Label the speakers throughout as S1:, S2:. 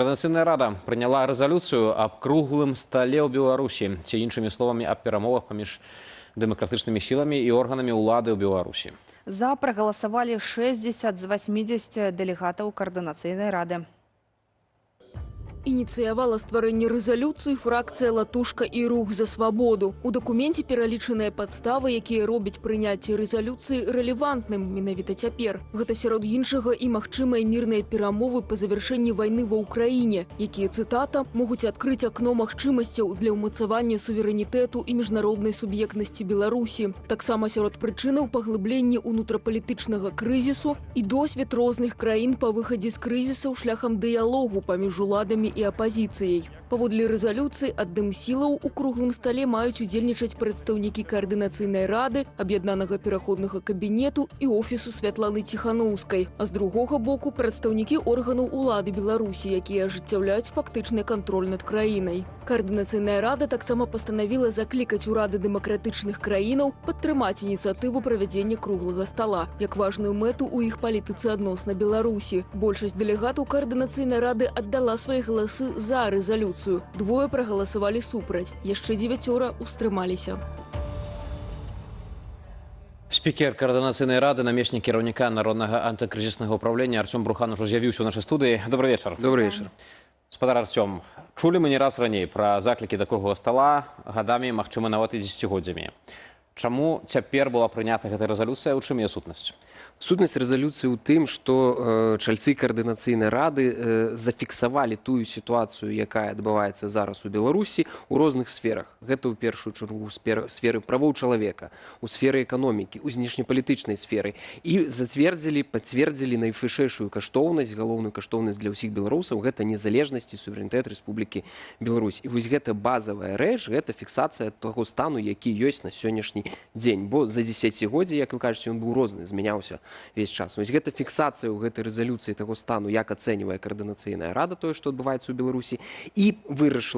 S1: Координаційная рада прыняла рэзалюцыю аб круглым стале ў Беларусі, ці іншымі словамі аб перамовах паміж дэмакратычнымі сіламі і органамі ўлады ў Беларусі.
S2: За прагаласавалі 60 з 80 дэлегатаў Координаційнай рады.
S3: Ініцыявала стварэнне рэзалюцыі фракцыя «Латушка» і «Рух за свабоду». У дакуменце пералічаныя падставы, якія робяць прыняцце рэзалюцыі рэлевантным менавіта цяпер. Гэта сярод іншага і магчымыя мірныя перамовы па завяршэнні вайны ва ўкраіне, якія, цытата, могуць адкрыць акно магчымасцяў для ўмацавання суверэнітэту і міжнароднай суб'ектнасці Беларусі. Таксама сярод прычынаў паглыблення ўнутрапалітычнага крызісу і досвед розных краін па выхадзе з крызісаў шляхам дыялогу паміж уладамі і апазіцыяй. Паводле рэзалюцыі ад дэмсілаў у круглым стале маюць удзельнічаць прадстаўнікі Координаційнай рады, аб'яднанага пераходнага кабінету і офісу Святланы Ціханаўскай, а з другога боку прадстаўнікі органаў улады Беларусі, якія ажыццяўляюць фактычны кантроль над краінай. Координаційная рада таксама пастанавіла заклікаць урады дэмакратычных краінаў падтрымаць ініцыятыву правядзення круглага стала, як важную мэту ў іх палітыцы адносна Беларусі. Большасць дэлегатаў Координаційнай рады аддала свае галасы за рэзалюцыю. Двое прагаласавалі супраць, яшчэ 9 устрымаліся.
S1: Спікер Координаційнай рады, намеснік кіраўніка Народнага антыкрызіснага ўправлення Артём Брухан ужо з'явіўся ў нашай студыі. Добрый вечар.
S4: Добрый вечар.
S1: Спадар Артём, чулі мы не раз раней пра заклікі да круглага стала, гадамі, магчыма, нават і дзесяцігоддзямі. Чаму цяпер была прынята гэта рэзалюцыя, у чым яе сутнасць?
S4: Сутнасць рэзалюцыі ў тым, што чальцы Координаційнай рады зафіксавалі тую сітуацыю, якая адбываецца зараз у Беларусі ў розных сферах. Гэта ў першую чаргу ў сферы правоў чалавека, у сферы эканомікі, у знешнепалітычнай сферы. І пацвердзілі найвышэйшую каштоўнасць, галоўную каштоўнасць для ўсіх беларусаў, гэта незалежнасць і суверэнітэт Рэспублікі Беларусь. І вось гэта базавая рэч, гэта фіксацыя таго стану, які ёсць на сённяшні дзень. Бо за дзесяцігоддзі, як вы кажаце, ён быў розны, змяняўся весь час. Вось гэта фіксацыя ў гэтай рэзалюцыі таго стану, як ацэньвае Координаційная рада тое, што адбываецца ў Беларусі, і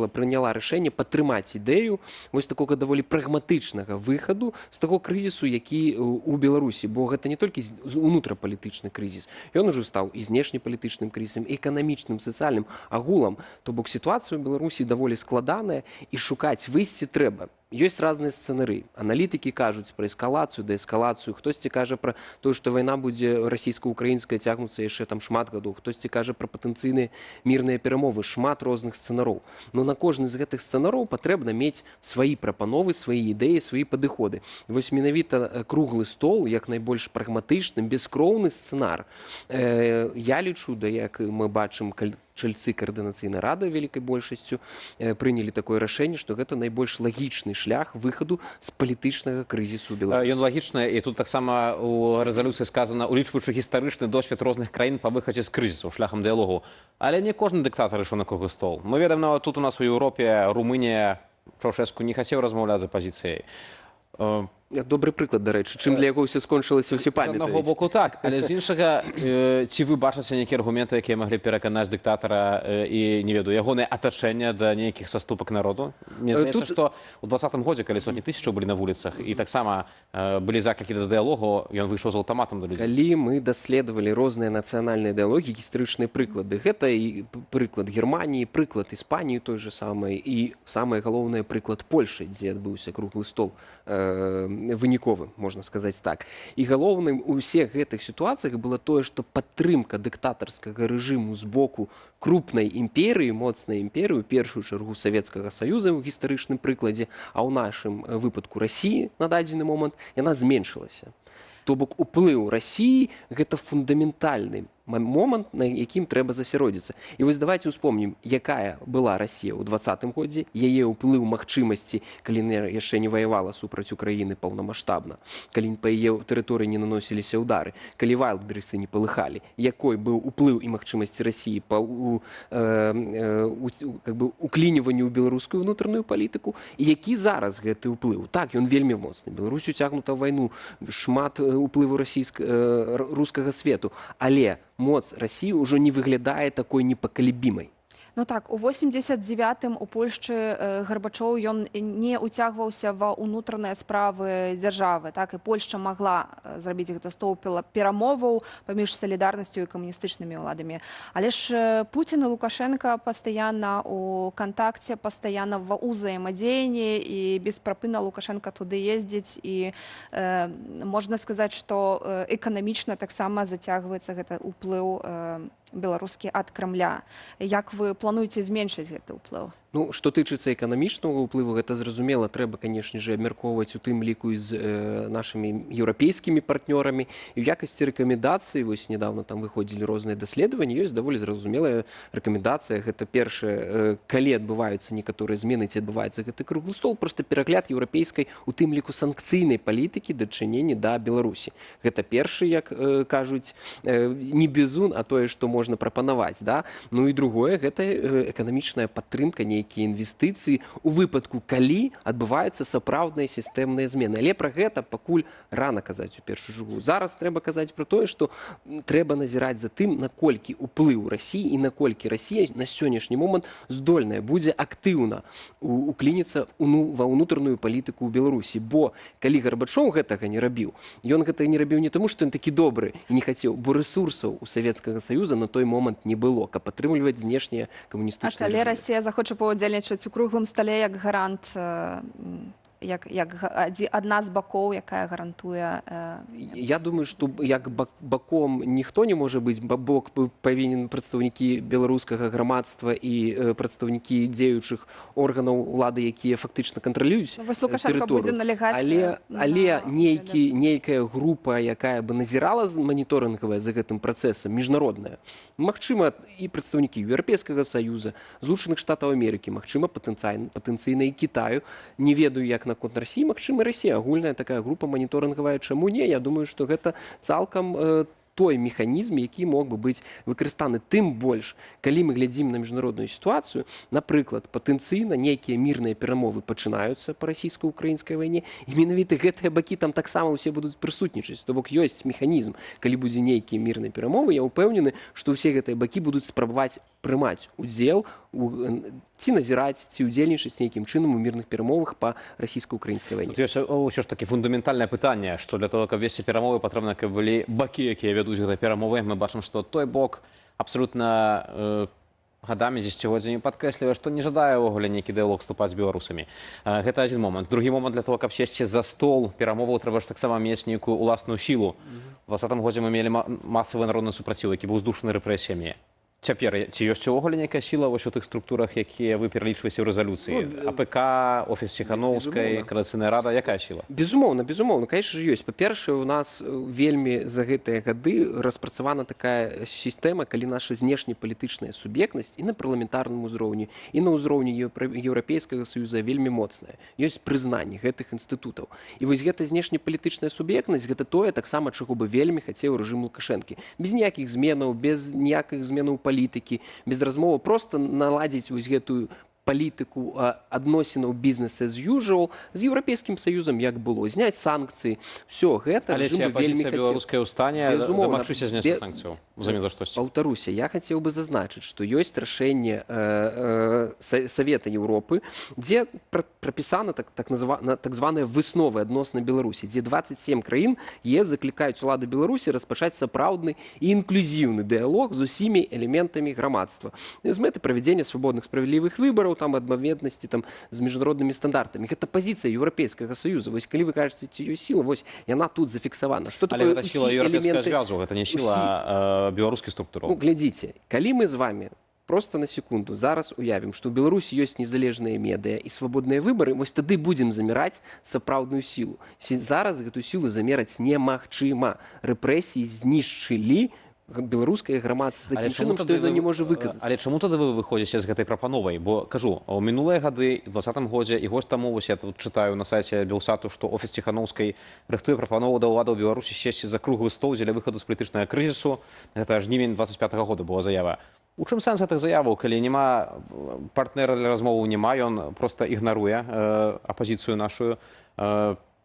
S4: прыняла рашэнне падтрымаць ідэю вось такога даволі прагматычнага выхаду з таго крызісу, які у Беларусі. Бо гэта не толькі унутрапалітычны крызіс, ён ужо стаў і знешнепалітычным крызісам, і эканамічным, сацыяльным агулам. То бок сітуацыя ў Беларусі даволі складаная, і шукаць выйсце трэба. Ёсць разныя сцэнары. Аналітыкі кажуць пра эскалацыю, дээскалацыю, хтосьці кажа пра тое, што вайна будзе расійска-украінская цягнуцца яшчэ там шмат гадоў, хтосьці кажа пра патэнцыйныя мірныя перамовы, шмат розных сцэнароў. Но на кожны з гэтых сцэнароў патрэбна мець свае прапановы, свае ідэі, свае падыходы. І вось менавіта круглы стол, як найбольш прагматычны, бескроўны сцэнар. Я лічу, да як мы бачым, чальцы Координаційнай рады вялікай большасцю прынялі такое рашэнне, што гэта найбольш лагічны шлях выхаду з палітычнага крызісу Беларусі.
S1: Ён лагічны, і тут таксама у рэзалюцыі сказана, улічваючы гістарычны досвед розных краін па выхадзе з крызісу шляхам дыялогу. Але не кожны дыктатар ішоў на круглы стол. Мы ведаем, нават тут у нас у Еўропе Румынія, Чаўшэску не хацеў размаўляць з апазіцыяй.
S4: Добры прыклад, дарэчы, чым для яго ўсё скончылася, ўсе памятаюць.
S1: З аднаго боку так, але з іншага, ці вы бачыце нейкія аргументы, якія маглі пераканаць дыктатара і, не ведаю, ягонае атачэнне да нейкіх саступак народу? Мне здаецца, што ў 20-м годзе, калі сотні тысячаў былі на вуліцах, і таксама былі заклікі да дыялогу, ён выйшаў з ультыматум да людзей.
S4: Калі мы даследавалі розныя нацыянальныя ідэалогіі, гістарычныя прыклады, гэта і прыклад Германіі, прыклад Іспаніі той же самай, і самае галоўнае прыклад Польшы, дзе адбыўся круглы стол выніковым, можна сказаць так. І галоўным у ўсіх гэтых сітуацыях было тое, што падтрымка дыктатарскага рэжыму з боку крупнай імперыі, моцнай імперыі, у першую чаргу Савецкага Саюза ў гістарычным прыкладзе, а ў нашым выпадку Расіі на дадзены момант, яна зменшылася. То бок уплыў Расіі гэта фундаментальны момант, на якім трэба засяродзіцца. І вось давайте успомнім, якая была Расія ў 20-м годзе, яе ўплыў магчымасці, калі яшчэ не ваявала супраць Украіны паўнамаштабна, калі па яе тэрыторыі не наносіліся ўдары, калі вайлдберсы не палыхалі, якой быў уплыў і магчымасці Расіі па уклініванню ў беларускую ўнутраную палітыку, і які зараз гэты ўплыў. Так, ён вельмі моцны. Беларусь уцягнута ў вайну, шмат уплыву рускага свету, але моц Расіі ўжо не выглядае такой непакалебімай.
S2: Ну так, у 89-м у Польшчы Гарбачоў ён не ўцягваўся ва ўнутраныя справы дзяржавы, так, і Польшча магла зрабіць гэта стол перамоваў паміж салідарнасцю і камуністычнымі ўладамі. Але ж Пуцін і Лукашенко пастаянна ў кантакце, пастаянна ва ўзаемадзеянні, і без прапына Лукашенко туды ездзіць, і можна сказаць, што эканамічна таксама зацягваецца гэта ўплыў беларускі ад Крамля. Як вы плануеце зменшыць гэты ўплыў?
S4: Ну, што тычыцца эканамічнага ўплыву, гэта зразумела, трэба, канешне же, абмяркоўваць у тым ліку і з нашымі еўрапейскімі партнёрамі. І ў якасці рэкамендацый, вось недавно там выходзілі розныя даследаванні, ёсць даволі зразумелая рэкамендацыя. Гэта першае, калі адбываюцца некаторыя змены, ці адбываецца гэты круглы стол, проста перагляд еўрапейскай, у тым ліку санкцыйнай палітыкі дачынення да Беларусі. Гэта першы, як кажуць, не бізун, а тое, што можна прапанаваць. Да? Ну і другое, гэта эканамічная падтрымка, нейкія інвестыцыі у выпадку, калі адбываюцца сапраўдныя сістэмныя змены. Але пра гэта пакуль рана казаць у першую чаргу. Зараз трэба казаць пра тое, што трэба назіраць за тым, наколькі ўплыў Расіі і наколькі Расія на сённяшні момант здольная будзе актыўна уклініцца ва ўнутраную палітыку ў Беларусі. Бо калі Гарбачоў гэтага не рабіў, ён гэтага не рабіў не таму, што ён такі добры і не хацеў, бо рэсурсаў у Савецкага Саюза на той момант не было, каб падтрымліваць знешнія камуністычныя
S2: рэжымы. А калі Расія захоча паўдзельнічаць у круглым стале як гарант, як адна з бакоў, якая гарантуе...
S4: Я думаю, што як баком ніхто не можа быць, бок павінен прадстаўнікі беларускага грамадства і прадстаўнікі дзеючых органаў улады, якія фактычна кантралююць тэрыторыю. Але нейкая група, якая бы назірала маніторынгавая за гэтым працэсам, міжнародная, магчыма, і прадстаўнікі Еўрапейскага Саюза, Злучаных Штатаў Амерыкі, магчыма, патэнцыйна і Кітаю, не ведаю, як наконт Расіі, магчыма, Расія, агульная такая група маніторынгавая, чаму не? Я думаю, што гэта цалкам той механізм, які мог бы быць выкарыстаны. Тым больш, калі мы глядзім на міжнародную сітуацыю, напрыклад, патэнцыйна нейкія мірныя перамовы пачынаюцца па расійска-украінскай вайне, і менавіта гэтыя бакі там таксама ўсе будуць прысутнічаць. То бок ёсць механізм, калі будзе нейкія мірныя перамовы, я ўпэўнены, што ўсе гэтыя бакі будуць спрабаваць прымаць удзел ці назіраць, ці ўдзельнічаць нейкім чынам у мірных перамовах па расійска-украінскай вайне.
S1: Ёсць ўсё ж такі фундаментальнае пытанне, што для того, каб весці перамовы, патрэбна, каб былі бакі, якія вядуць гэтыя перамовы. Мы бачым, што той бок абсалютна гадамі, дзесяцігоддзямі падкрэслівае, што не жадае ўвогуле нейкі дыялог вступаць з беларусамі. Гэта адзін момант. Другі момант, для того, каб сесці за стол перамоваў, трэба ж таксама мець нейкую ўласную сілу. У 2020 годзе мы мелі масавы народны супраціў, які быў здушаны рэпрэсіямі. Цяпер, ці ёсць увогуле нейкая сіла вось у тых структурах, якія вы пералічваеце ў рэзалюцыі? АПК, Офіс Ціханаўскай, Коаліцыйная рада, якая сіла?
S4: Безумоўна, конечно же, ёсць. Па-першае, у нас вельмі за гэтыя гады распрацавана такая сістэма, калі наша знешнепалітычная суб'ектнасць і на парламентарным узроўні, і на ўзроўні Еўрапейскага Саюза вельмі моцная. Ёсць прызнанне гэтых інстытутаў. І вось гэта знешнепалітычная суб'ектнасць, гэта тое таксама, чаго бы вельмі хацеў рэжым Лукашэнкі. Без ніякіх зменаў, без ніякіх зменаў палітыкі, без размовы, просто наладзіць вось гэтую палітыку адносінаў бізнес as usual з Еўрапейскім Саюзам, як было, зняць санкцыі. Все гэта
S1: рэжым бы вельмі хацеў. Беларускае ўстане дамагчыся зняць санкцыяў узамен за штосьці.
S4: Паўтаруся, я хацеў бы зазначыць, што ёсць рашэнне Савета Еўропы, дзе прапісана так званыя высновы адносна Беларусі, дзе 27 краін заклікаюць уладу Беларусі распачаць сапраўдны і інклюзіўны дыялог з усімі элементамі грамадства. З мэты правядзення свабодных справядлівых выбараў, там адпаведнасці там з міжнароднымі стандартамі. Гэта пазіцыя Еўрапейскага Саюза. Вось калі вы кажаце, ці ёсць сіла, вось яна тут зафіксавана.
S1: Але гэта сіла Еўрапейскага звязу, гэта не сіла беларускіх структураў.
S4: Ну, глядзіце, калі мы з вами просто на секунду зараз уявім, што ў Беларусі ёсць незалежныя медыя і свабодныя выбары, вось тады будзем замераць сапраўдную сілу. Зараз гэтую сілу замераць немагчыма. Рэпрэсіі знішчылі беларускае грамадства такім чынам, што яно не можа выказацца.
S1: Але чаму тады вы выходзіце з гэтай прапановай? Бо, кажу, у мінулыя гады, у 2020 годзе, і год таму, вось я тут чытаю на сайце Белсату, што Офіс Ціханаўскай рыхтуе прапанову да ўладаў Беларусі сесці за круглы стол дзеля выхаду з палітычнага крызісу. Гэта жнівень 25 года была заява. У чым сэнс гэтых заяваў, калі няма партнера для размоваў, няма, ён проста ігнаруе апазіцыю нашу,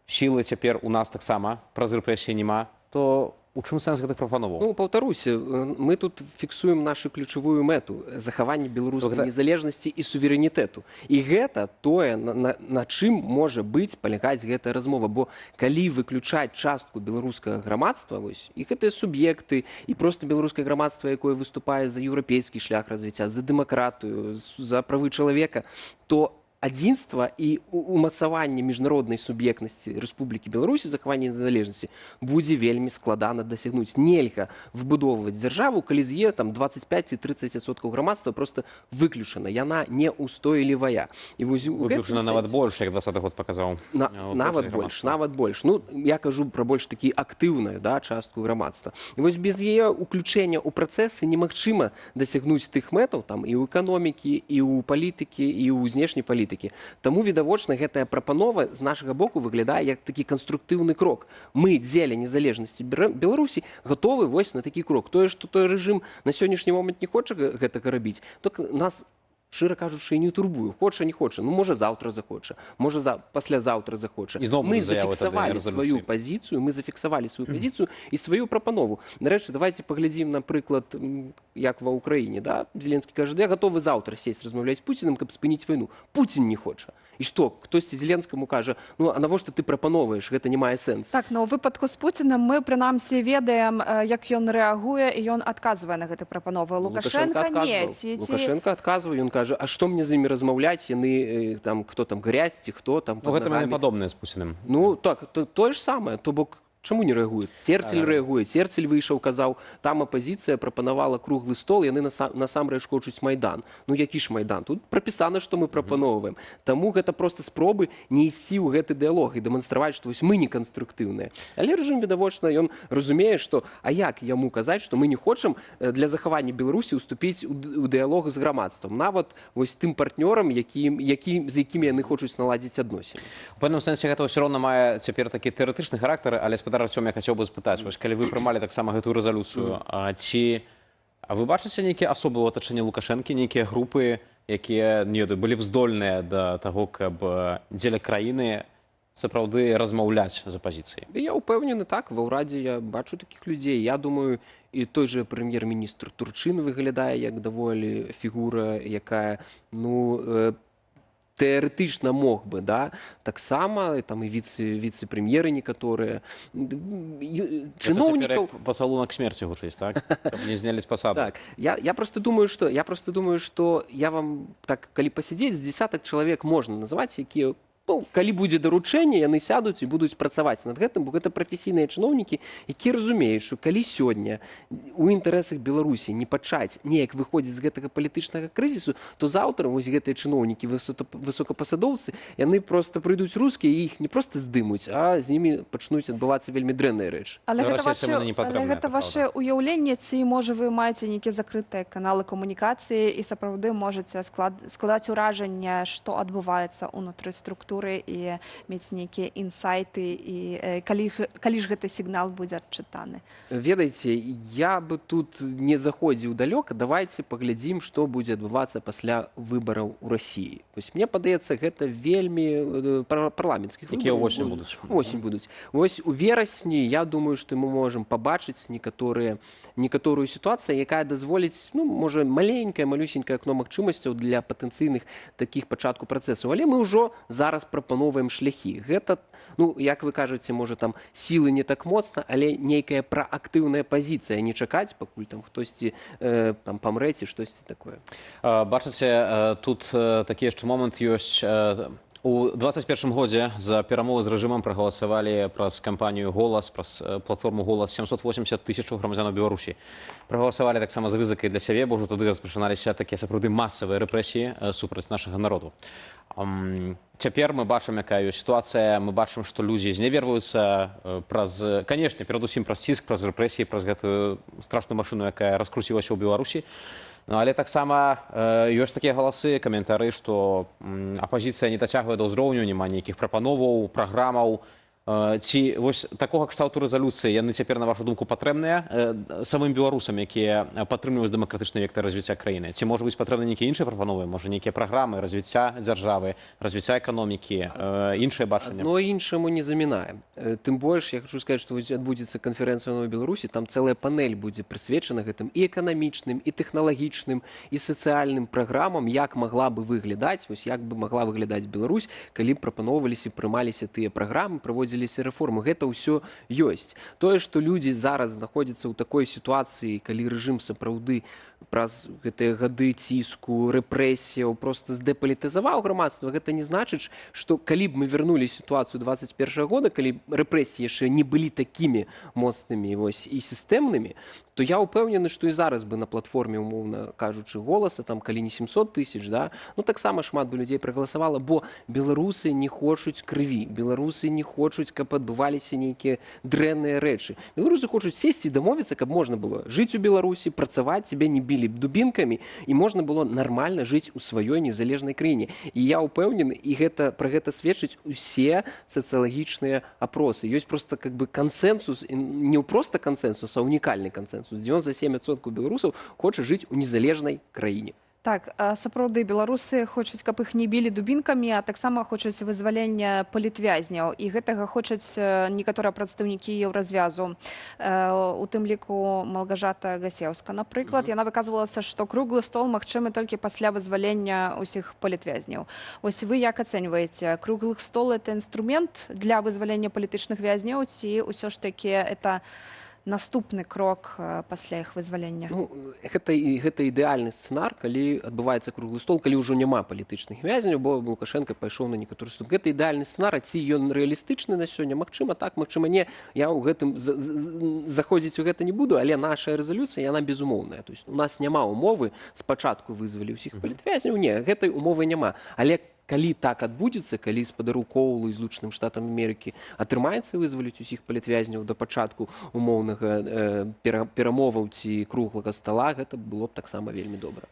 S1: сілы цяпер у нас таксама, праз рэпрэсіі няма, то У чым сэнс гэтых прапановаў?
S4: Ну, паўтаруся, мы тут фіксуем нашу ключавую мэту захаванне беларускай незалежнасці і суверэнітэту. І гэта тое, на чым можа быць палягаць гэтая размова, бо калі выключаць частку беларускага грамадства, вось, і гэтыя суб'екты, і проста беларускае грамадства, якое выступае за еўрапейскі шлях развіцця, за дэмакратыю, за правы чалавека, то адзінства і умацаванне міжнароднай суб'ектнасці Рэспублікі Беларусі, захаванне незалежнасці будзе вельмі складана дасягнуць. Нельга выбудоўваць дзяржаву, калі з яе там 25 ці 30% грамадства просто выключана. Яна неустойлівая. І вось
S1: выключана нават больш, як 20-й год паказаў.
S4: Нават больш. Ну, я кажу пра больш такі актыўную, да, частку грамадства. І вось без яе уключэння ў працэсы немагчыма дасягнуць тых мэтаў там і ў эканомікі, і ў палітыкі, і ў знешняй палітыкі. Таму, відавочна, гэтая прапанова з нашага боку выглядае як такі канструктыўны крок. Мы дзеля незалежнасці Беларусі гатовы вось на такі крок. Тое, што той рэжым на сённяшні момант не хоча гэтага рабіць, то нас, шчыра кажучы, і не турбую. Хоча, не хоча. Ну, можа, заўтра захоча. Можа, паслязаўтра захоча. Мы зафіксавалі сваю пазіцыю, і сваю прапанову. Нарэшце, давайте паглядзім, напрыклад, як ва Ўкраіне, да? Зеленскі кажа, я гатовы заўтра сесть размаўляць з Пуцінам, каб спыніць вайну. Пуцін не хоча. І што? Хтосьці Зеленскаму кажа, ну, а навошта ты прапановаеш? Гэта не мае сэнс.
S2: Так, но ў выпадку з Пуцінам мы, прынамсі, ведаем, як ён рэагуе, і ён адказвае на гэты прапановы. Лукашенко не.
S4: Лукашенко адказвае, ён кажа, а што мне з імі размаўляць? Яны, там, хто там, грязь, ці хто там?
S1: Ну, гэта мене падобнае з Пуцінам.
S4: Ну, так, тое ж самае. То бок, чаму не рэагуюць? Церцель рэагуе. Церцель выйшаў, казаў, там апазіцыя прапанавала круглы стол, яны насамрэч хочуць Майдан. Ну, які ж Майдан? Тут прапісана, што мы прапаноўваем. Таму гэта проста спробы не ісці ў гэты дыялог і дэманстраваць, што вось мы не канструктыўныя. Але рэжым, відавочна, ён разумее, што а як яму казаць, што мы не хочам для захавання Беларусі ўступіць у дыялог з грамадствам. Нават вось тым партнёрам, з якімі яны хочуць наладзіць адносіны.
S1: У пэўным сэнсе гэта ўсё роўна мае цяпер такі тэарэтычны характар, але Артём, я хацеў бы спытаць, вось, калі вы прымалі таксама гэтую рэзалюцыю, а вы бачыце нейкія асобы ў атачэнні Лукашэнкі, нейкія групы, якія, не ведаю, былі б здольныя да таго, каб дзеля краіны сапраўды размаўляць з апазіцыяй?
S4: Я ўпэўнены, так, ва ўрадзе я бачу такіх людзей. Я думаю, і той же прэм'ер-міністр Турчын выглядае як даволі фігура, якая, ну, тэарэтычна мог бы, да, таксама там і віцэ-прэм'еры некаторыя, чыноўнікаў...
S1: Пасалунак смерці гучыць, так? Каб не знялі з пасады.
S4: Так, я просто думаю, што я вам, так, калі пасядзець, з десятак чалавек можна называць, якія, ну, калі будзе даручэнне, яны сядуць і будуць працаваць над гэтым, бо гэта прафесійныя чыноўнікі, якія разумеюць, што калі сёння у інтарэсах Беларусі не пачаць неяк выходзіць з гэтага палітычнага крызісу, то заўтра вось гэтыя чыноўнікі, высокапасадоўцы, яны проста прыйдуць рускія і іх не проста здымуць, а з імі пачнуць адбывацца вельмі дрэнныя рэчы.
S2: Але гэта ваше ўяўленне, ці, можа, вы маеце нейкія закрытыя каналы камунікацыі і сапраўды можаце складаць уражанне, што адбываецца ўнутры структуры і мець нейкія інсайты, і калі ж гэты сігнал будзе адчытаны?
S4: Ведаеце, я бы тут не заходзіў далёка. Давайте паглядзім, што будзе адбывацца пасля выбараў у Расіі. Вось мне падаецца, гэта вельмі парламенцкіх выбараў.
S1: Якія восень будуць?
S4: Восень будуць. Вось у верасні, я думаю, што мы можам пабачыць некаторую сітуацыю, якая дазволіць, ну, можа, малюсенькае акно магчымасцяў для патэнцыйных такіх пачатку працэсаў. Але мы ўжо зараз прапановваем шляхі. Гэта, ну, як вы кажаце, можа, там сілы не так моцна, але нейкая праактыўная пазіцыя, не чакаць, пакуль там хтосьці там памрэ ці штосьці такое.
S1: Бачыце, тут такі яшчэ момант ёсць. У 21 годзе за перамовы з рэжымам прагаласавалі праз кампанію «Голас», праз платформу «Голас» 780 000 грамадзянаў Беларусі. Прагаласавалі таксама з рызыкай для сябе, бо ўжо тады распачыналіся такія сапраўды масавыя рэпрэсіі супраць нашага народу. Цяпер мы бачым, якая ёсць сітуацыя, мы бачым, што людзі зневерваюцца праз, канешне, перадусім праз ціск, праз рэпрэсіі, праз гэтую страшную машыну, якая раскруцілася ў Беларусі. Але таксама ёсць такія галасы, каментары, што апазіцыя не дацягвае да ўзроўню, няма нейкіх прапановаў, праграмаў. Ці вось такога кшталту рэзалюцыі яны цяпер, на вашу думку, патрэбныя самым беларусам, якія падтрымліваюць дэмакратычны вектар развіцця краіны? Ці, можа быць, патрэбны нейкія іншыя прапановы? Можа, нейкія праграмы развіцця дзяржавы, развіцця эканомікі, іншае бачанне?
S4: Но іншаму не замінае. Тым больш, я хочу сказаць, што адбудзецца канферэнцыя ў Новай Беларусі, там цэлая панель будзе прысвечана гэтым і эканамічным, і тэхналагічным, і сацыяльным праграмам, як магла бы выглядаць, вось як бы магла выглядаць Беларусь, калі б прапаноўваліся, прымаліся тыя праграмы, праводзіліся рэформы. Гэта ўсё ёсць. Тое, што людзі зараз знаходзяцца ў такой сітуацыі, калі рэжым сапраўды праз гэтыя гады ціску, рэпрэсіяў проста здэпалітызаваў грамадства, гэта не значыць, што калі б мы вярнулі сітуацыю 21 года, калі рэпрэсіі яшчэ не былі такімі моцнымі вось, і сістэмнымі, то я ўпэўнены, што і зараз бы на платформе, умоўна кажучы, Голаса, там, калі не 700 тысяч, да, ну таксама шмат бы людзей прагаласавала, бо беларусы не хочуць крыві, беларусы не хочуць, каб адбываліся нейкія дрэнныя рэчы. Беларусы хочуць сесці і дамовіцца, каб можна было жыць у Беларусі, працаваць, себе не білі дубінкамі, і можна было нармальна жыць у сваёй незалежнай краіне. І я ўпэўнены, і пра гэта сведчаць усе сацыялагічныя апросы. Ёсць проста как бы кансэнсус, не проста кансэнсус, а унікальны кансэнсус. 97% беларусаў хоча жыць у незалежнай краіне.
S2: Так, сапраўды, беларусы хочуць, каб іх не білі дубінкамі, а таксама хочуць вызвалення палітвязняў. І гэтага хочуць некаторыя прадстаўнікі еўразвязу. У тым ліку Малгажата Гасеўска, напрыклад. Яна выказвалася, што круглы стол магчымы толькі пасля вызвалення ўсіх палітвязняў. Вось вы як ацэньваеце? Круглы стол – это інструмент для вызвалення палітычных вязняў, ці ўсё ж такі это наступны крок пасля іх вызвалення?
S4: Ну, гэта ідэальны сцэнар, калі адбываецца круглы стол, калі ўжо няма палітычных вязняў, бо Лукашенко пайшоў на некаторы ступ. Гэта ідэальны сцэнар, а ці ён рэалістычны на сёння? Магчыма так, магчыма не. Я ў гэтым заходзіць у гэта не буду, але наша рэзалюцыя, яна безумоўная. То есть у нас няма умовы спачатку вызвалі ўсіх палітвязняў. Не, гэтай умовы няма. Але калі так адбудзецца, калі спадару Коулу і Злучаным Штатам Амерыкі атрымаецца вызваліць усіх палітвязняў да пачатку умоўнага перамоваў ці круглага стала, гэта было б таксама вельмі добра.